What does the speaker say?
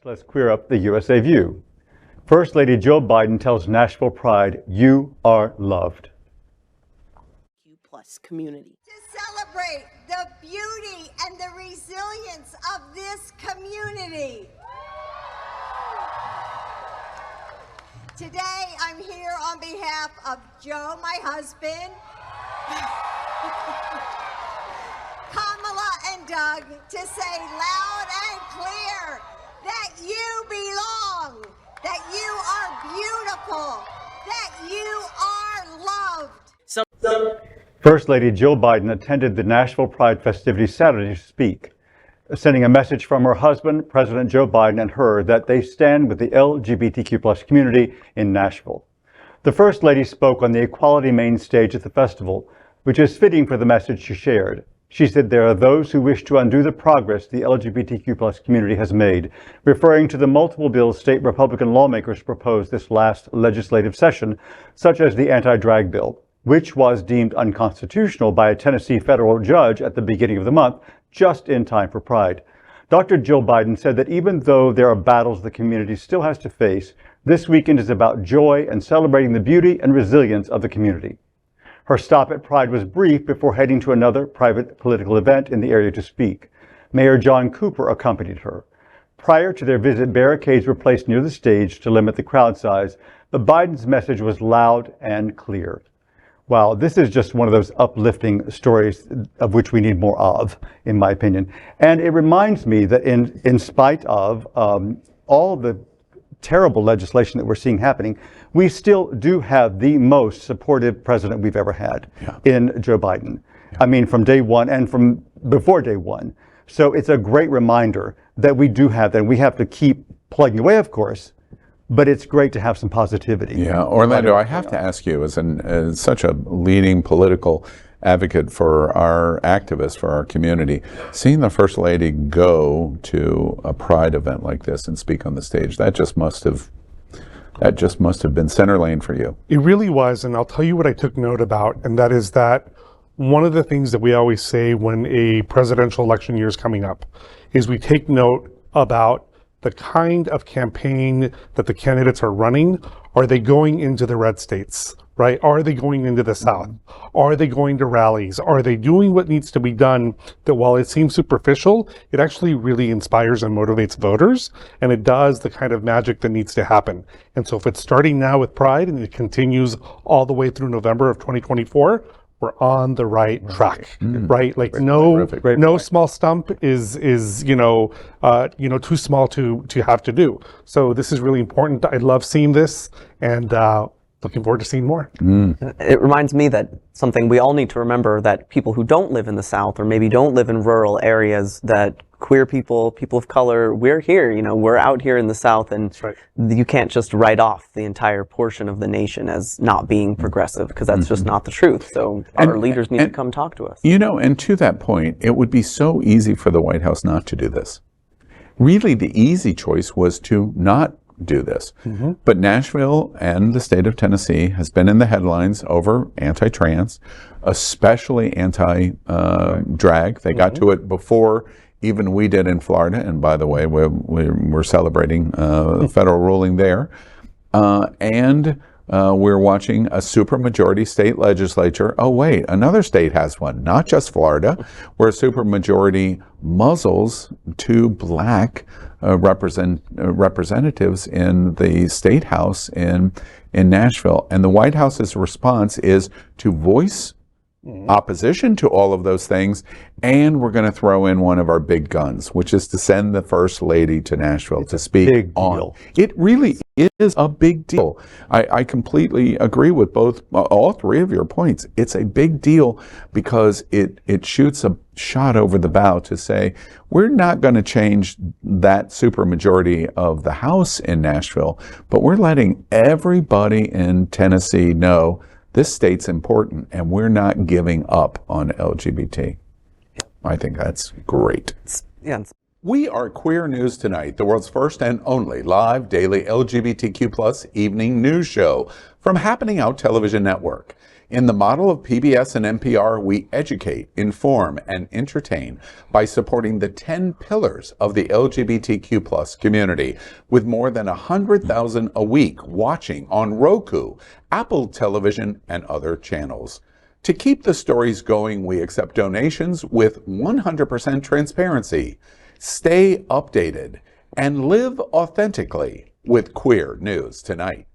Let's queer up the USA view. First Lady Joe Biden tells Nashville Pride, "You are loved." Plus community. To celebrate the beauty and the resilience of this community. Today, I'm here on behalf of Joe, my husband, Kamala and Doug, to say loud and clear that you belong, that you are beautiful, that you are loved. First Lady Jill Biden attended the Nashville Pride festivities Saturday to speak, sending a message from her husband, President Joe Biden, and her that they stand with the LGBTQ+ community in Nashville. The First Lady spoke on the Equality main stage at the festival, which is fitting for the message she shared. She said there are those who wish to undo the progress the LGBTQ+ community has made, referring to the multiple bills state Republican lawmakers proposed this last legislative session, such as the anti-drag bill, which was deemed unconstitutional by a Tennessee federal judge at the beginning of the month, just in time for Pride. Dr. Jill Biden said that even though there are battles the community still has to face, this weekend is about joy and celebrating the beauty and resilience of the community. Her stop at Pride was brief before heading to another private political event in the area to speak. Mayor John Cooper accompanied her. Prior to their visit, barricades were placed near the stage to limit the crowd size, but Biden's message was loud and clear. Wow, this is just one of those uplifting stories of which we need more of, in my opinion. And it reminds me that in spite of all the terrible legislation that we're seeing happening, we still do have the most supportive president we've ever had in Joe Biden. I mean, from day one and from before day one. So it's a great reminder that we do have that, and we have to keep plugging away, of course, but it's great to have some positivity. Yeah, Orlando, I have to ask you, as such a leading political advocate for our activists, for our community, seeing the First Lady go to a Pride event like this and speak on the stage, that just must have been center lane for you. It really was, and I'll tell you what I took note about, and that is that one of the things that we always say when a presidential election year is coming up is we take note about the kind of campaign that the candidates are running. Are they going into the red states, right? Are they going into the South? Are they going to rallies? Are they doing what needs to be done that while it seems superficial, it actually really inspires and motivates voters, and it does the kind of magic that needs to happen. And so if it's starting now with Pride and it continues all the way through November of 2024, we're on the right track, right? Like no small stump is too small to have to do. So this is really important. I love seeing this, and looking forward to seeing more. It reminds me that something we all need to remember, that people who don't live in the South or maybe don't live in rural areas, that queer people, people of color, we're here, we're out here in the South, and you can't just write off the entire portion of the nation as not being progressive, because that's just not the truth. So our leaders need to come talk to us. And to that point, it would be so easy for the White House not to do this. Really, the easy choice was to not do this. But Nashville and the state of Tennessee has been in the headlines over anti-trans, especially anti-drag. They got to it before even we did in Florida, and by the way, we're celebrating a federal ruling there. And we're watching a supermajority state legislature. Oh wait, another state has one, not just Florida, where a supermajority muzzles two black representatives in the state house in Nashville. And the White House's response is to voice opposition to all of those things, and we're going to throw in one of our big guns, which is to send the First Lady to Nashville to speak on. It really is a big deal. I completely agree with all three of your points. It's a big deal because it shoots a shot over the bow to say, we're not going to change that supermajority of the House in Nashville, but we're letting everybody in Tennessee know this state's important, and we're not giving up on LGBT. I think that's great. We are Queer News Tonight, the world's first and only live daily LGBTQ+ evening news show from Happening Out Television Network. In the model of PBS and NPR, we educate, inform, and entertain by supporting the 10 pillars of the LGBTQ plus community, with more than 100,000 a week watching on Roku, Apple Television, and other channels. To keep the stories going, we accept donations with 100% transparency. Stay updated and live authentically with Queer News Tonight.